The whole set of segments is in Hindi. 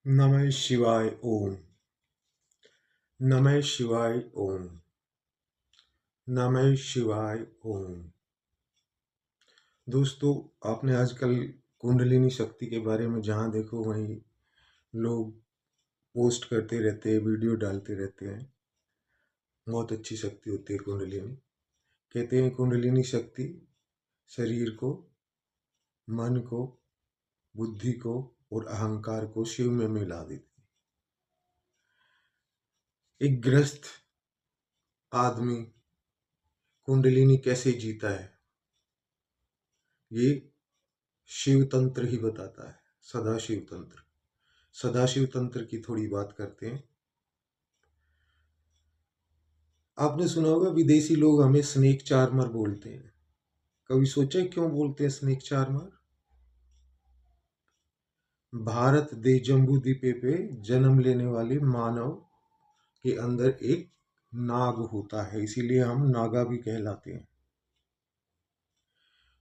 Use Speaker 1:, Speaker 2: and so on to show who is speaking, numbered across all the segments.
Speaker 1: नमः शिवाय ओम। नमः शिवाय ओम। नमः शिवाय ओम। दोस्तों, आपने आजकल कुंडलिनी शक्ति के बारे में जहाँ देखो वहीं लोग पोस्ट करते रहते हैं, वीडियो डालते रहते हैं। बहुत अच्छी शक्ति होती है कुंडलिनी। कहते हैं कुंडलिनी शक्ति शरीर को, मन को, बुद्धि को और अहंकार को शिव में मिला देती है। एक ग्रस्त आदमी कुंडलिनी कैसे जीता है, ये शिव तंत्र ही बताता है। सदाशिव तंत्र। सदाशिव तंत्र की थोड़ी बात करते हैं। आपने सुना होगा विदेशी लोग हमें स्नेक चार्मर बोलते हैं। कभी सोचा है क्यों बोलते हैं स्नेक चार्मर? भारत देश जम्बू द्वीप पे जन्म लेने वाले मानव के अंदर एक नाग होता है, इसीलिए हम नागा भी कहलाते हैं।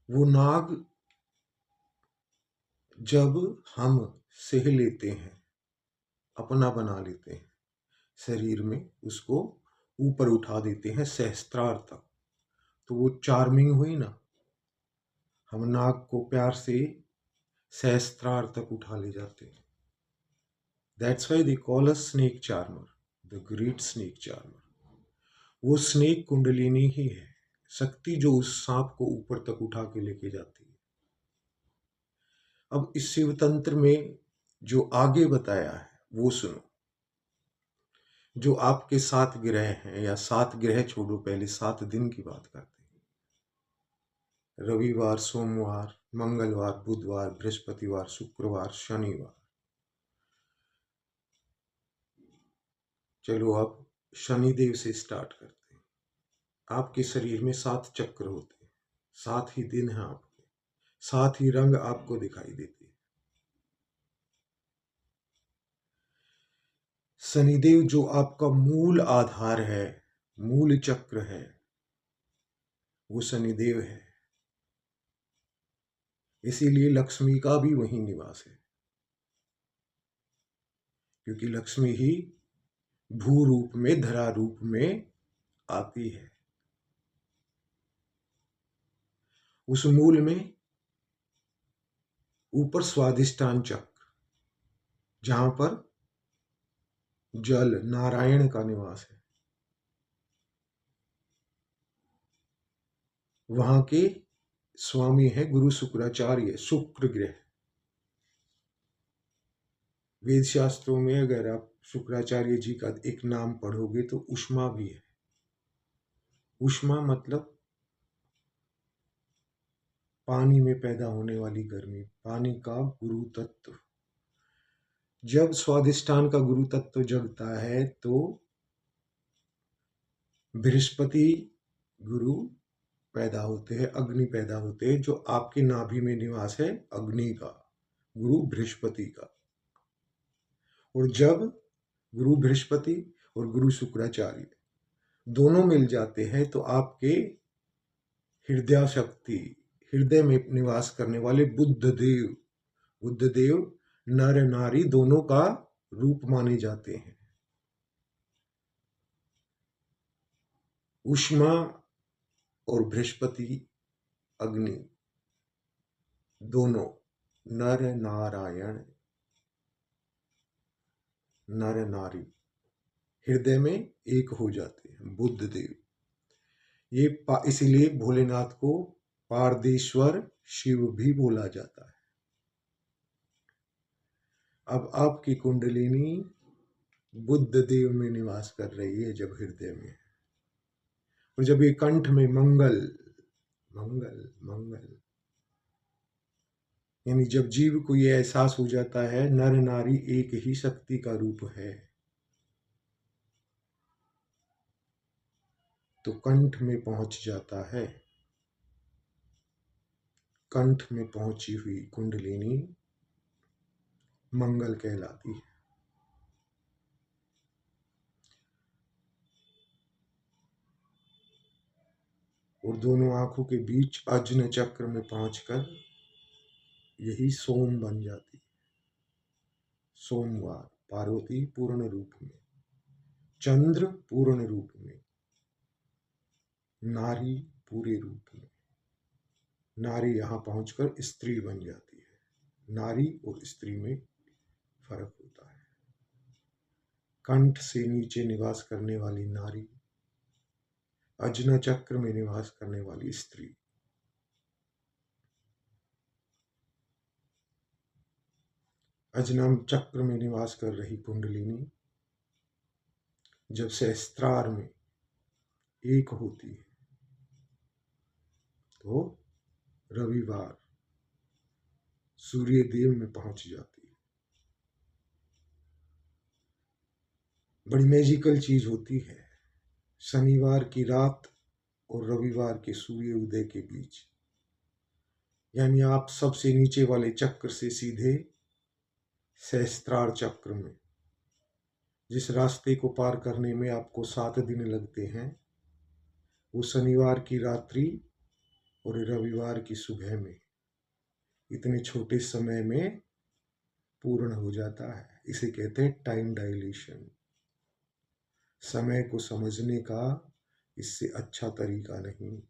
Speaker 1: वो नाग जब हम सह लेते हैं, अपना बना लेते हैं, शरीर में उसको ऊपर उठा देते हैं सहस्त्रार तक, तो वो चार्मिंग हुई ना। हम नाग को प्यार से सहस्त्रार तक उठा ले जाते हैं। That's why they call us snake charmer, the great snake charmer. वो स्नेक कुंडलिनी ही है, शक्ति जो उस सांप को ऊपर तक उठा के लेके जाती है। अब इस शिव तंत्र में जो आगे बताया है वो सुनो। जो आपके 7 ग्रह हैं, या 7 ग्रह छोड़ो, पहले 7 दिन की बात करते हैं। रविवार, सोमवार, मंगलवार, बुधवार, बृहस्पतिवार, शुक्रवार, शनिवार। चलो अब शनिदेव से स्टार्ट करते हैं। आपके शरीर में 7 चक्र होते हैं, 7 ही दिन हैं आपके, 7 ही रंग आपको दिखाई देते हैं। शनिदेव जो आपका मूल आधार है, मूल चक्र है, वो शनिदेव है। इसीलिए लक्ष्मी का भी वही निवास है, क्योंकि लक्ष्मी ही भू रूप में, धरा रूप में आती है। उस मूल में ऊपर स्वादिष्टान चक्र, जहां पर जल नारायण का निवास है, वहां के स्वामी है गुरु शुक्राचार्य, शुक्र ग्रह। वेद शास्त्रों में अगर आप शुक्राचार्य जी का एक नाम पढ़ोगे तो उष्मा भी है। उष्मा मतलब पानी में पैदा होने वाली गर्मी, पानी का गुरु तत्व। जब स्वादिष्टान का गुरु तत्व जगता है तो बृहस्पति गुरु पैदा होते हैं, अग्नि पैदा होते हैं, जो आपके नाभि में निवास है, अग्नि का गुरु बृहस्पति का। और जब गुरु बृहस्पति और गुरु शुक्राचार्य दोनों मिल जाते हैं तो आपके हृदय शक्ति, हृदय में निवास करने वाले बुद्ध देव नर नारी दोनों का रूप माने जाते हैं। उष्मा और बृहस्पति, अग्नि, दोनों नर नारायण, नर नारी हृदय में एक हो जाते हैं, बुद्ध देव। ये इसीलिए भोलेनाथ को पारदेश्वर शिव भी बोला जाता है। अब आपकी कुंडलिनी बुद्ध देव में निवास कर रही है जब हृदय में, और जब ये कंठ में मंगल मंगल मंगल, यानी जब जीव को ये एहसास हो जाता है नर नारी एक ही शक्ति का रूप है, तो कंठ में पहुंच जाता है। कंठ में पहुंची हुई कुंडलिनी मंगल कहलाती है। और दोनों आंखों के बीच अज्न चक्र में पहुंचकर यही सोम बन जाती है। सोमवार, पार्वती पूर्ण रूप में, चंद्र पूर्ण रूप में, नारी पूरे रूप में। नारी यहाँ पहुंचकर स्त्री बन जाती है। नारी और स्त्री में फर्क होता है। कंठ से नीचे निवास करने वाली नारी, अजना चक्र में निवास करने वाली स्त्री। अजनम चक्र में निवास कर रही कुंडलिनी जब सहस्त्रार में एक होती है तो रविवार सूर्य देव में पहुंच जाती है। बड़ी मैजिकल चीज होती है। शनिवार की रात और रविवार के सूर्य उदय के बीच, यानी आप सबसे नीचे वाले चक्र से सीधे सहस्त्रार चक्र में, जिस रास्ते को पार करने में आपको 7 दिन लगते हैं, वो शनिवार की रात्रि और रविवार की सुबह में इतने छोटे समय में पूर्ण हो जाता है। इसे कहते हैं टाइम डायलेशन। समय को समझने का इससे अच्छा तरीका नहीं।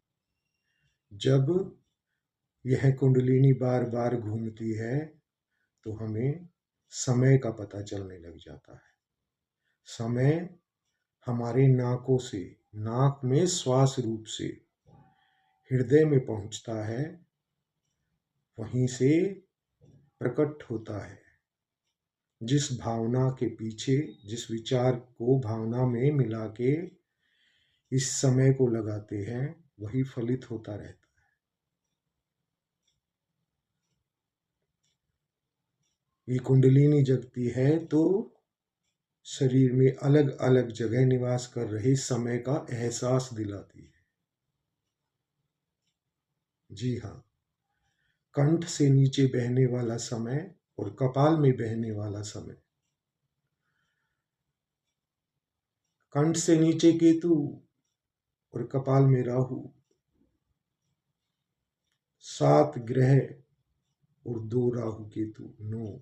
Speaker 1: जब यह कुंडलिनी बार बार घूमती है तो हमें समय का पता चलने लग जाता है। समय हमारे नाकों से, नाक में श्वास रूप से हृदय में पहुंचता है, वहीं से प्रकट होता है। जिस भावना के पीछे, जिस विचार को भावना में मिला के इस समय को लगाते हैं, वही फलित होता रहता है। ये कुंडलिनी जगती है तो शरीर में अलग अलग जगह निवास कर रहे समय का एहसास दिलाती है। जी हाँ, कंठ से नीचे बहने वाला समय और कपाल में बहने वाला समय। कंठ से नीचे केतु और कपाल में राहु, 7 ग्रह और 2 राहु केतु, 9।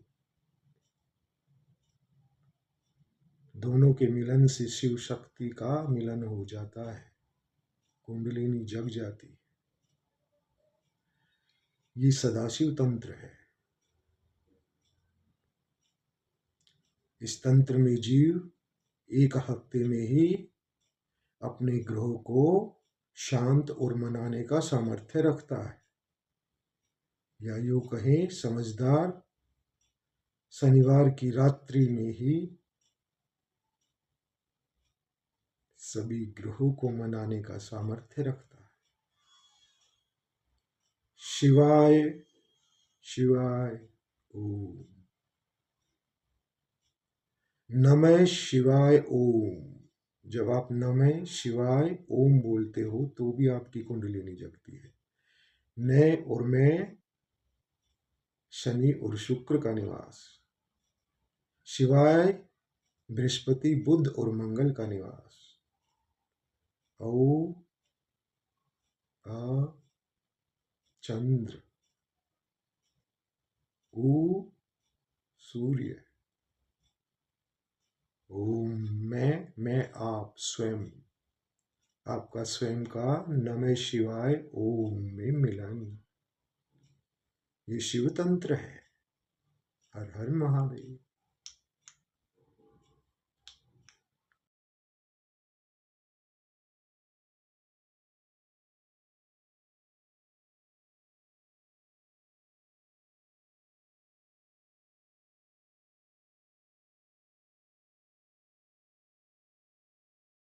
Speaker 1: दोनों के मिलन से शिव शक्ति का मिलन हो जाता है, कुंडलिनी जग जाती है। ये सदाशिव तंत्र है। इस तंत्र में जीव 1 हफ्ते में ही अपने ग्रहों को शांत और मनाने का सामर्थ्य रखता है, या यूं कहें समझदार शनिवार की रात्रि में ही सभी ग्रहों को मनाने का सामर्थ्य रखता है। शिवाय शिवाय ओम। नमः शिवाय ओम। जब आप नमः शिवाय ओम बोलते हो तो भी आपकी कुंडलिनी जगती है। न और मैं शनि और शुक्र का निवास, शिवाय बृहस्पति बुध और मंगल का निवास, ओ आ चंद्र, ऊ सूर्य, ओम मैं आप स्वयं, आपका स्वयं का नमः शिवाय ओम में मिलन। ये शिव तंत्र है। हर हर महादेव।